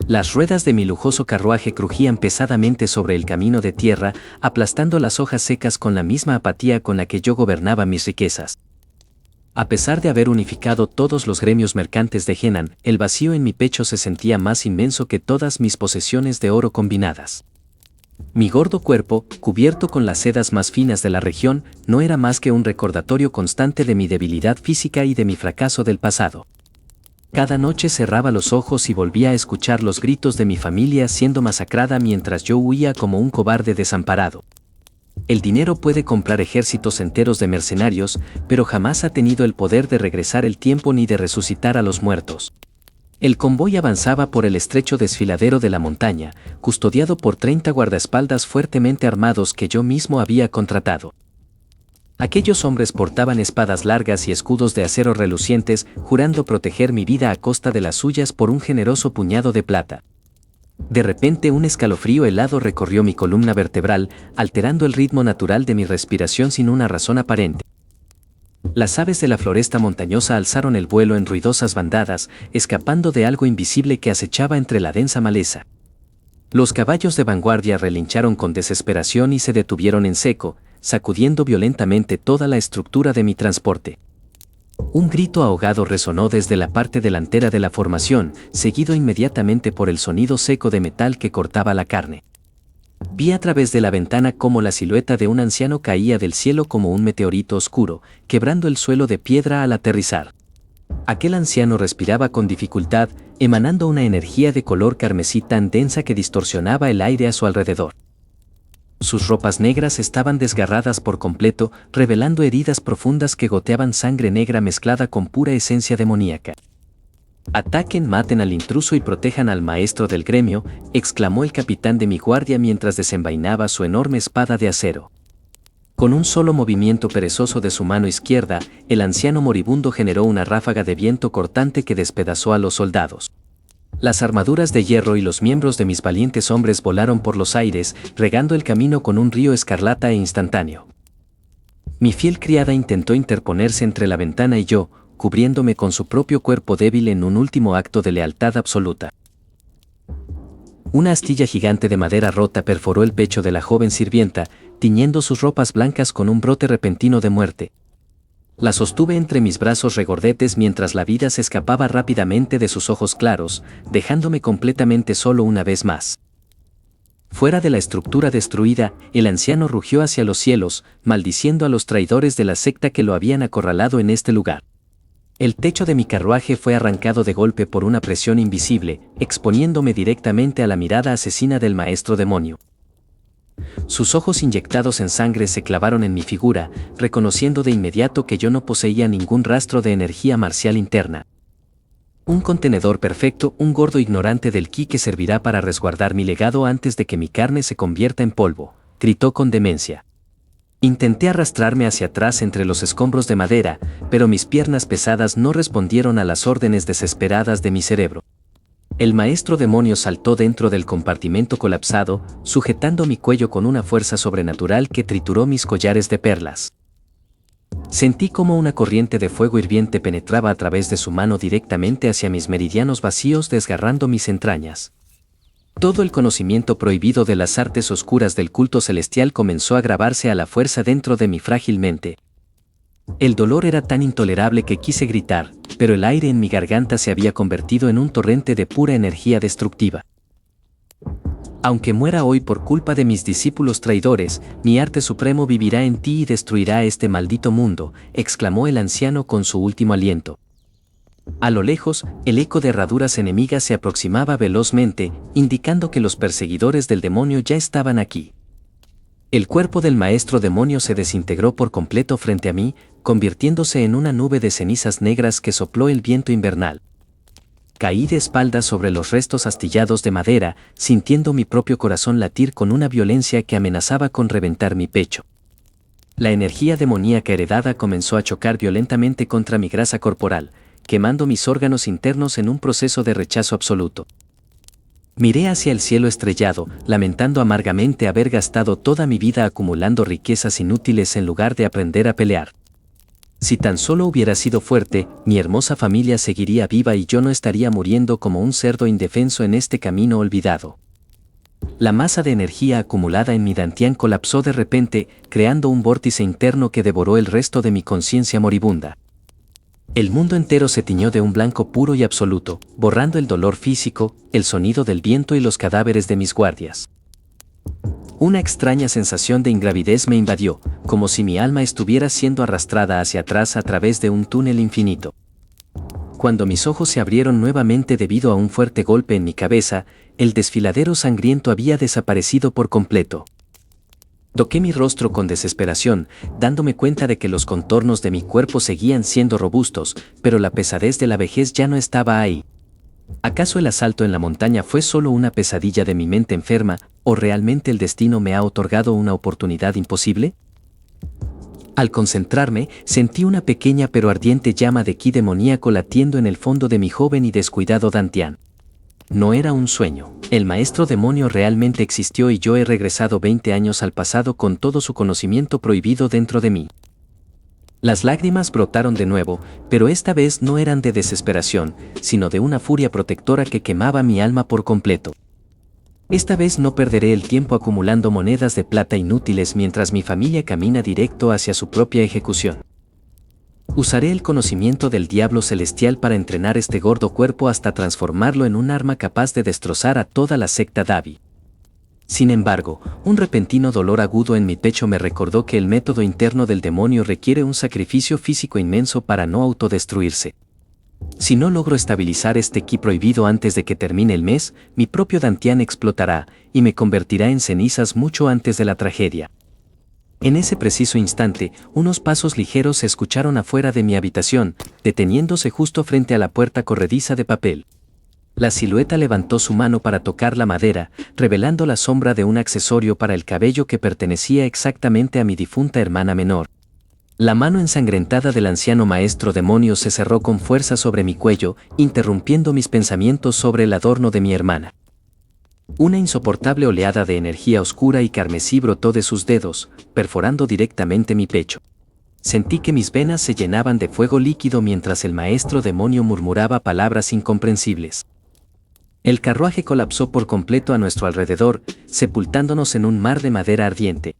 Las ruedas de mi lujoso carruaje crujían pesadamente sobre el camino de tierra, aplastando las hojas secas con la misma apatía con la que yo gobernaba mis riquezas. A pesar de haber unificado todos los gremios mercantes de Henan, el vacío en mi pecho se sentía más inmenso que todas mis posesiones de oro combinadas. Mi gordo cuerpo, cubierto con las sedas más finas de la región, no era más que un recordatorio constante de mi debilidad física y de mi fracaso del pasado. Cada noche cerraba los ojos y volvía a escuchar los gritos de mi familia siendo masacrada mientras yo huía como un cobarde desamparado. El dinero puede comprar ejércitos enteros de mercenarios, pero jamás ha tenido el poder de regresar el tiempo ni de resucitar a los muertos. El convoy avanzaba por el estrecho desfiladero de la montaña, custodiado por 30 guardaespaldas fuertemente armados que yo mismo había contratado. Aquellos hombres portaban espadas largas y escudos de acero relucientes, jurando proteger mi vida a costa de las suyas por un generoso puñado de plata. De repente un escalofrío helado recorrió mi columna vertebral, alterando el ritmo natural de mi respiración sin una razón aparente. Las aves de la floresta montañosa alzaron el vuelo en ruidosas bandadas, escapando de algo invisible que acechaba entre la densa maleza. Los caballos de vanguardia relincharon con desesperación y se detuvieron en seco, sacudiendo violentamente toda la estructura de mi transporte. Un grito ahogado resonó desde la parte delantera de la formación, seguido inmediatamente por el sonido seco de metal que cortaba la carne. Vi a través de la ventana cómo la silueta de un anciano caía del cielo como un meteorito oscuro, quebrando el suelo de piedra al aterrizar. Aquel anciano respiraba con dificultad, emanando una energía de color carmesí tan densa que distorsionaba el aire a su alrededor. Sus ropas negras estaban desgarradas por completo, revelando heridas profundas que goteaban sangre negra mezclada con pura esencia demoníaca. «Ataquen, maten al intruso y protejan al maestro del gremio», exclamó el capitán de mi guardia mientras desenvainaba su enorme espada de acero. Con un solo movimiento perezoso de su mano izquierda, el anciano moribundo generó una ráfaga de viento cortante que despedazó a los soldados. Las armaduras de hierro y los miembros de mis valientes hombres volaron por los aires, regando el camino con un río escarlata e instantáneo. Mi fiel criada intentó interponerse entre la ventana y yo, cubriéndome con su propio cuerpo débil en un último acto de lealtad absoluta. Una astilla gigante de madera rota perforó el pecho de la joven sirvienta, tiñendo sus ropas blancas con un brote repentino de muerte. La sostuve entre mis brazos regordetes mientras la vida se escapaba rápidamente de sus ojos claros, dejándome completamente solo una vez más. Fuera de la estructura destruida, el anciano rugió hacia los cielos, maldiciendo a los traidores de la secta que lo habían acorralado en este lugar. El techo de mi carruaje fue arrancado de golpe por una presión invisible, exponiéndome directamente a la mirada asesina del maestro demonio. Sus ojos inyectados en sangre se clavaron en mi figura, reconociendo de inmediato que yo no poseía ningún rastro de energía marcial interna. Un contenedor perfecto, un gordo ignorante del ki que servirá para resguardar mi legado antes de que mi carne se convierta en polvo, gritó con demencia. Intenté arrastrarme hacia atrás entre los escombros de madera, pero mis piernas pesadas no respondieron a las órdenes desesperadas de mi cerebro. El maestro demonio saltó dentro del compartimento colapsado, sujetando mi cuello con una fuerza sobrenatural que trituró mis collares de perlas. Sentí como una corriente de fuego hirviente penetraba a través de su mano directamente hacia mis meridianos vacíos, desgarrando mis entrañas. Todo el conocimiento prohibido de las artes oscuras del culto celestial comenzó a grabarse a la fuerza dentro de mi frágil mente. El dolor era tan intolerable que quise gritar, pero el aire en mi garganta se había convertido en un torrente de pura energía destructiva. Aunque muera hoy por culpa de mis discípulos traidores, mi arte supremo vivirá en ti y destruirá este maldito mundo, exclamó el anciano con su último aliento. A lo lejos, el eco de herraduras enemigas se aproximaba velozmente, indicando que los perseguidores del demonio ya estaban aquí. El cuerpo del maestro demonio se desintegró por completo frente a mí, convirtiéndose en una nube de cenizas negras que sopló el viento invernal. Caí de espaldas sobre los restos astillados de madera, sintiendo mi propio corazón latir con una violencia que amenazaba con reventar mi pecho. La energía demoníaca heredada comenzó a chocar violentamente contra mi grasa corporal, quemando mis órganos internos en un proceso de rechazo absoluto. Miré hacia el cielo estrellado, lamentando amargamente haber gastado toda mi vida acumulando riquezas inútiles en lugar de aprender a pelear. Si tan solo hubiera sido fuerte, mi hermosa familia seguiría viva y yo no estaría muriendo como un cerdo indefenso en este camino olvidado. La masa de energía acumulada en mi dantián colapsó de repente, creando un vórtice interno que devoró el resto de mi conciencia moribunda. El mundo entero se tiñó de un blanco puro y absoluto, borrando el dolor físico, el sonido del viento y los cadáveres de mis guardias. Una extraña sensación de ingravidez me invadió, como si mi alma estuviera siendo arrastrada hacia atrás a través de un túnel infinito. Cuando mis ojos se abrieron nuevamente debido a un fuerte golpe en mi cabeza, el desfiladero sangriento había desaparecido por completo. Toqué mi rostro con desesperación, dándome cuenta de que los contornos de mi cuerpo seguían siendo robustos, pero la pesadez de la vejez ya no estaba ahí. ¿Acaso el asalto en la montaña fue solo una pesadilla de mi mente enferma, o realmente el destino me ha otorgado una oportunidad imposible? Al concentrarme, sentí una pequeña pero ardiente llama de ki demoníaco latiendo en el fondo de mi joven y descuidado dantián. No era un sueño. El maestro demonio realmente existió y yo he regresado 20 años al pasado con todo su conocimiento prohibido dentro de mí. Las lágrimas brotaron de nuevo, pero esta vez no eran de desesperación, sino de una furia protectora que quemaba mi alma por completo. Esta vez no perderé el tiempo acumulando monedas de plata inútiles mientras mi familia camina directo hacia su propia ejecución. Usaré el conocimiento del diablo celestial para entrenar este gordo cuerpo hasta transformarlo en un arma capaz de destrozar a toda la secta Davi. Sin embargo, un repentino dolor agudo en mi pecho me recordó que el método interno del demonio requiere un sacrificio físico inmenso para no autodestruirse. Si no logro estabilizar este ki prohibido antes de que termine el mes, mi propio dantián explotará y me convertirá en cenizas mucho antes de la tragedia. En ese preciso instante, unos pasos ligeros se escucharon afuera de mi habitación, deteniéndose justo frente a la puerta corrediza de papel. La silueta levantó su mano para tocar la madera, revelando la sombra de un accesorio para el cabello que pertenecía exactamente a mi difunta hermana menor. La mano ensangrentada del anciano maestro demonio se cerró con fuerza sobre mi cuello, interrumpiendo mis pensamientos sobre el adorno de mi hermana. Una insoportable oleada de energía oscura y carmesí brotó de sus dedos, perforando directamente mi pecho. Sentí que mis venas se llenaban de fuego líquido mientras el maestro demonio murmuraba palabras incomprensibles. El carruaje colapsó por completo a nuestro alrededor, sepultándonos en un mar de madera ardiente.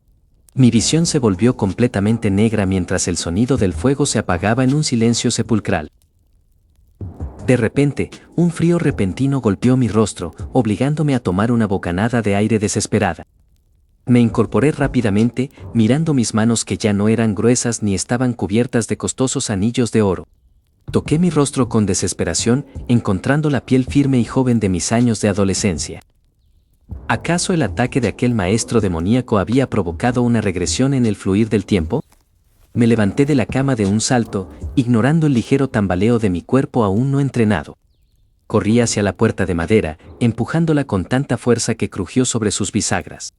Mi visión se volvió completamente negra mientras el sonido del fuego se apagaba en un silencio sepulcral. De repente, un frío repentino golpeó mi rostro, obligándome a tomar una bocanada de aire desesperada. Me incorporé rápidamente, mirando mis manos que ya no eran gruesas ni estaban cubiertas de costosos anillos de oro. Toqué mi rostro con desesperación, encontrando la piel firme y joven de mis años de adolescencia. ¿Acaso el ataque de aquel maestro demoníaco había provocado una regresión en el fluir del tiempo? Me levanté de la cama de un salto, ignorando el ligero tambaleo de mi cuerpo aún no entrenado. Corrí hacia la puerta de madera, empujándola con tanta fuerza que crujió sobre sus bisagras.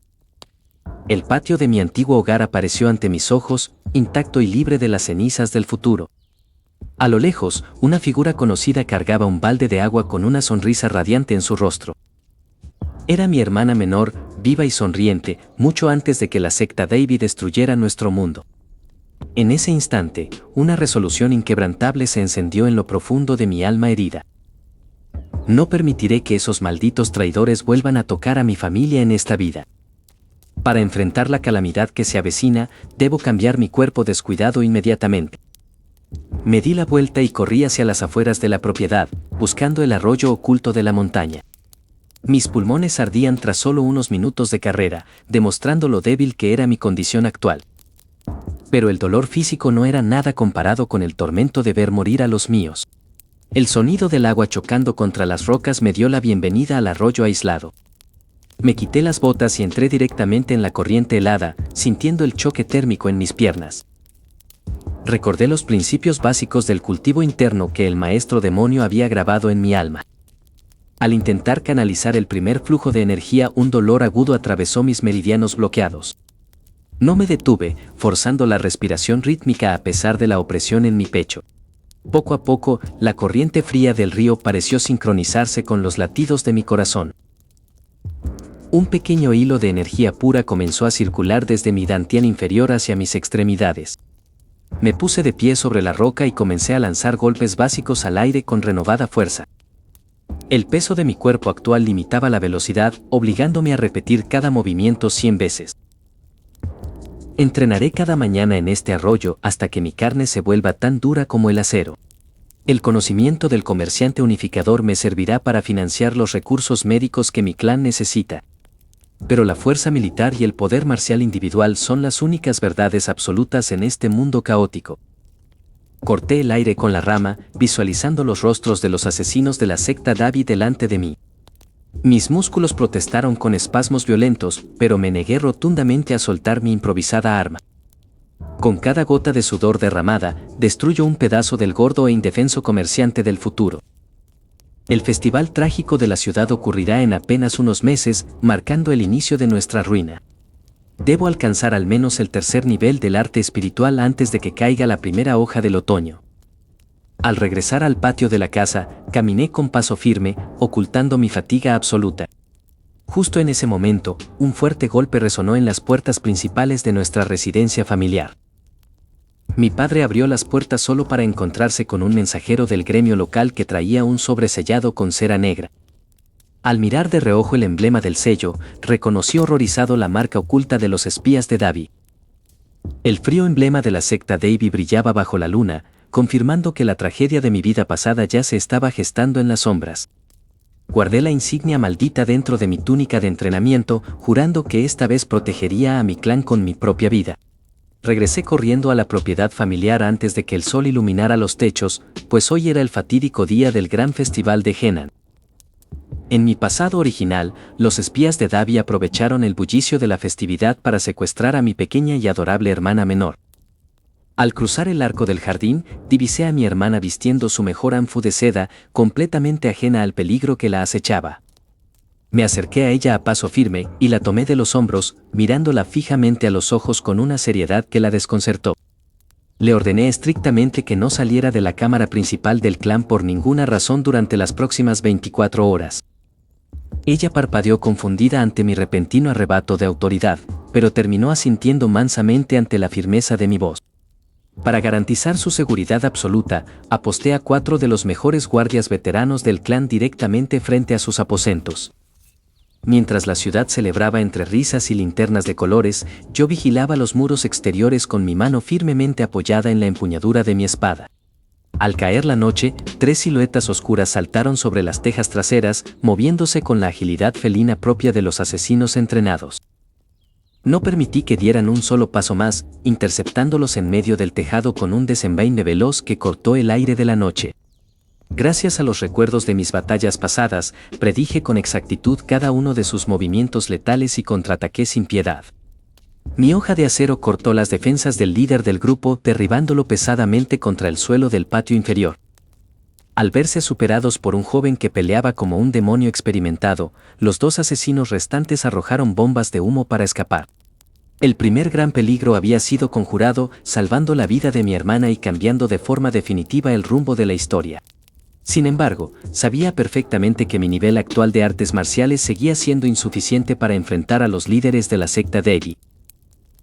El patio de mi antiguo hogar apareció ante mis ojos, intacto y libre de las cenizas del futuro. A lo lejos, una figura conocida cargaba un balde de agua con una sonrisa radiante en su rostro. Era mi hermana menor, viva y sonriente, mucho antes de que la secta Davi destruyera nuestro mundo. En ese instante, una resolución inquebrantable se encendió en lo profundo de mi alma herida. No permitiré que esos malditos traidores vuelvan a tocar a mi familia en esta vida. Para enfrentar la calamidad que se avecina, debo cambiar mi cuerpo descuidado inmediatamente. Me di la vuelta y corrí hacia las afueras de la propiedad, buscando el arroyo oculto de la montaña. Mis pulmones ardían tras solo unos minutos de carrera, demostrando lo débil que era mi condición actual. Pero el dolor físico no era nada comparado con el tormento de ver morir a los míos. El sonido del agua chocando contra las rocas me dio la bienvenida al arroyo aislado. Me quité las botas y entré directamente en la corriente helada, sintiendo el choque térmico en mis piernas. Recordé los principios básicos del cultivo interno que el maestro demonio había grabado en mi alma. Al intentar canalizar el primer flujo de energía, un dolor agudo atravesó mis meridianos bloqueados. No me detuve, forzando la respiración rítmica a pesar de la opresión en mi pecho. Poco a poco, la corriente fría del río pareció sincronizarse con los latidos de mi corazón. Un pequeño hilo de energía pura comenzó a circular desde mi dantián inferior hacia mis extremidades. Me puse de pie sobre la roca y comencé a lanzar golpes básicos al aire con renovada fuerza. El peso de mi cuerpo actual limitaba la velocidad, obligándome a repetir cada movimiento 100 veces. Entrenaré cada mañana en este arroyo hasta que mi carne se vuelva tan dura como el acero. El conocimiento del comerciante unificador me servirá para financiar los recursos médicos que mi clan necesita. Pero la fuerza militar y el poder marcial individual son las únicas verdades absolutas en este mundo caótico. Corté el aire con la rama, visualizando los rostros de los asesinos de la secta Davi delante de mí. Mis músculos protestaron con espasmos violentos, pero me negué rotundamente a soltar mi improvisada arma. Con cada gota de sudor derramada, destruyo un pedazo del gordo e indefenso comerciante del futuro. El festival trágico de la ciudad ocurrirá en apenas unos meses, marcando el inicio de nuestra ruina. Debo alcanzar al menos el tercer nivel del arte espiritual antes de que caiga la primera hoja del otoño. Al regresar al patio de la casa, caminé con paso firme, ocultando mi fatiga absoluta. Justo en ese momento, un fuerte golpe resonó en las puertas principales de nuestra residencia familiar. Mi padre abrió las puertas solo para encontrarse con un mensajero del gremio local que traía un sobre sellado con cera negra. Al mirar de reojo el emblema del sello, reconoció horrorizado la marca oculta de los espías de Davi. El frío emblema de la secta Davi brillaba bajo la luna, confirmando que la tragedia de mi vida pasada ya se estaba gestando en las sombras. Guardé la insignia maldita dentro de mi túnica de entrenamiento, jurando que esta vez protegería a mi clan con mi propia vida. Regresé corriendo a la propiedad familiar antes de que el sol iluminara los techos, pues hoy era el fatídico día del gran festival de Henan. En mi pasado original, los espías de Davi aprovecharon el bullicio de la festividad para secuestrar a mi pequeña y adorable hermana menor. Al cruzar el arco del jardín, divisé a mi hermana vistiendo su mejor anfu de seda, completamente ajena al peligro que la acechaba. Me acerqué a ella a paso firme y la tomé de los hombros, mirándola fijamente a los ojos con una seriedad que la desconcertó. Le ordené estrictamente que no saliera de la cámara principal del clan por ninguna razón durante las próximas 24 horas. Ella parpadeó confundida ante mi repentino arrebato de autoridad, pero terminó asintiendo mansamente ante la firmeza de mi voz. Para garantizar su seguridad absoluta, aposté a 4 de los mejores guardias veteranos del clan directamente frente a sus aposentos. Mientras la ciudad celebraba entre risas y linternas de colores, yo vigilaba los muros exteriores con mi mano firmemente apoyada en la empuñadura de mi espada. Al caer la noche, 3 siluetas oscuras saltaron sobre las tejas traseras, moviéndose con la agilidad felina propia de los asesinos entrenados. No permití que dieran un solo paso más, interceptándolos en medio del tejado con un desenvaine veloz que cortó el aire de la noche. Gracias a los recuerdos de mis batallas pasadas, predije con exactitud cada uno de sus movimientos letales y contraataqué sin piedad. Mi hoja de acero cortó las defensas del líder del grupo, derribándolo pesadamente contra el suelo del patio inferior. Al verse superados por un joven que peleaba como un demonio experimentado, los 2 asesinos restantes arrojaron bombas de humo para escapar. El primer gran peligro había sido conjurado, salvando la vida de mi hermana y cambiando de forma definitiva el rumbo de la historia. Sin embargo, sabía perfectamente que mi nivel actual de artes marciales seguía siendo insuficiente para enfrentar a los líderes de la secta Davi.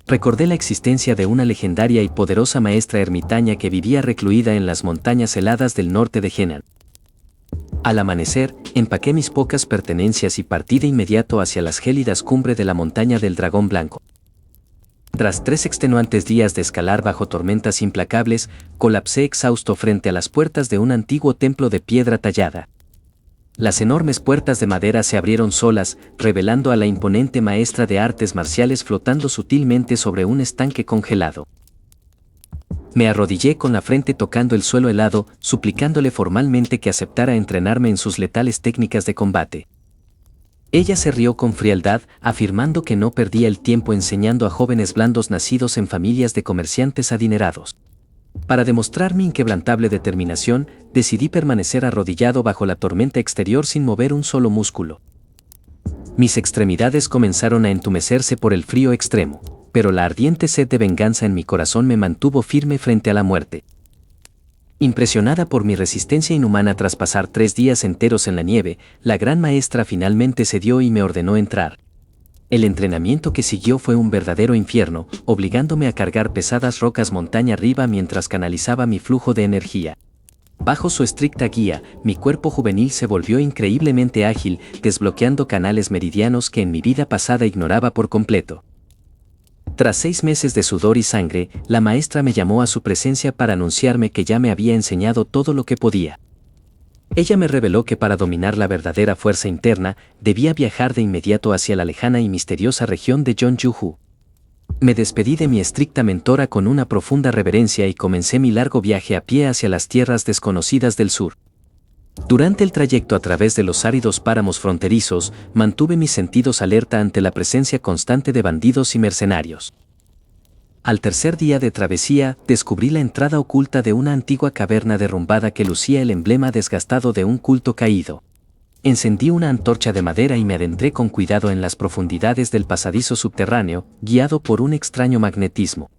Recordé la existencia de una legendaria y poderosa maestra ermitaña que vivía recluida en las montañas heladas del norte de Henan. Al amanecer, empaqué mis pocas pertenencias y partí de inmediato hacia las gélidas cumbres de la montaña del Dragón Blanco. Tras 3 extenuantes días de escalar bajo tormentas implacables, colapsé exhausto frente a las puertas de un antiguo templo de piedra tallada. Las enormes puertas de madera se abrieron solas, revelando a la imponente maestra de artes marciales flotando sutilmente sobre un estanque congelado. Me arrodillé con la frente tocando el suelo helado, suplicándole formalmente que aceptara entrenarme en sus letales técnicas de combate. Ella se rió con frialdad, afirmando que no perdía el tiempo enseñando a jóvenes blandos nacidos en familias de comerciantes adinerados. Para demostrar mi inquebrantable determinación, decidí permanecer arrodillado bajo la tormenta exterior sin mover un solo músculo. Mis extremidades comenzaron a entumecerse por el frío extremo, pero la ardiente sed de venganza en mi corazón me mantuvo firme frente a la muerte. Impresionada por mi resistencia inhumana tras pasar 3 días enteros en la nieve, la gran maestra finalmente cedió y me ordenó entrar. El entrenamiento que siguió fue un verdadero infierno, obligándome a cargar pesadas rocas montaña arriba mientras canalizaba mi flujo de energía. Bajo su estricta guía, mi cuerpo juvenil se volvió increíblemente ágil, desbloqueando canales meridianos que en mi vida pasada ignoraba por completo. Tras 6 meses de sudor y sangre, la maestra me llamó a su presencia para anunciarme que ya me había enseñado todo lo que podía. Ella me reveló que para dominar la verdadera fuerza interna, debía viajar de inmediato hacia la lejana y misteriosa región de Jeonju-hu. Me despedí de mi estricta mentora con una profunda reverencia y comencé mi largo viaje a pie hacia las tierras desconocidas del sur. Durante el trayecto a través de los áridos páramos fronterizos, mantuve mis sentidos alerta ante la presencia constante de bandidos y mercenarios. Al tercer día de travesía, descubrí la entrada oculta de una antigua caverna derrumbada que lucía el emblema desgastado de un culto caído. Encendí una antorcha de madera y me adentré con cuidado en las profundidades del pasadizo subterráneo, guiado por un extraño magnetismo.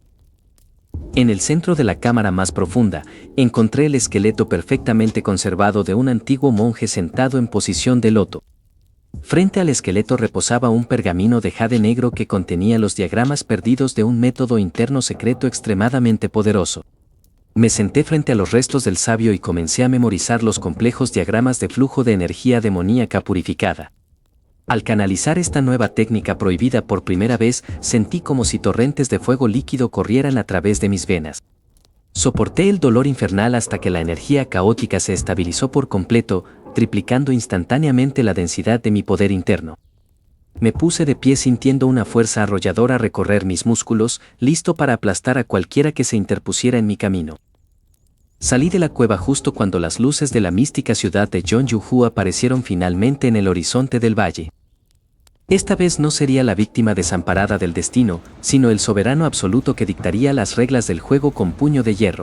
En el centro de la cámara más profunda, encontré el esqueleto perfectamente conservado de un antiguo monje sentado en posición de loto. Frente al esqueleto reposaba un pergamino de jade negro que contenía los diagramas perdidos de un método interno secreto extremadamente poderoso. Me senté frente a los restos del sabio y comencé a memorizar los complejos diagramas de flujo de energía demoníaca purificada. Al canalizar esta nueva técnica prohibida por primera vez, sentí como si torrentes de fuego líquido corrieran a través de mis venas. Soporté el dolor infernal hasta que la energía caótica se estabilizó por completo, triplicando instantáneamente la densidad de mi poder interno. Me puse de pie sintiendo una fuerza arrolladora recorrer mis músculos, listo para aplastar a cualquiera que se interpusiera en mi camino. Salí de la cueva justo cuando las luces de la mística ciudad de Jeonju-hu aparecieron finalmente en el horizonte del valle. Esta vez no sería la víctima desamparada del destino, sino el soberano absoluto que dictaría las reglas del juego con puño de hierro.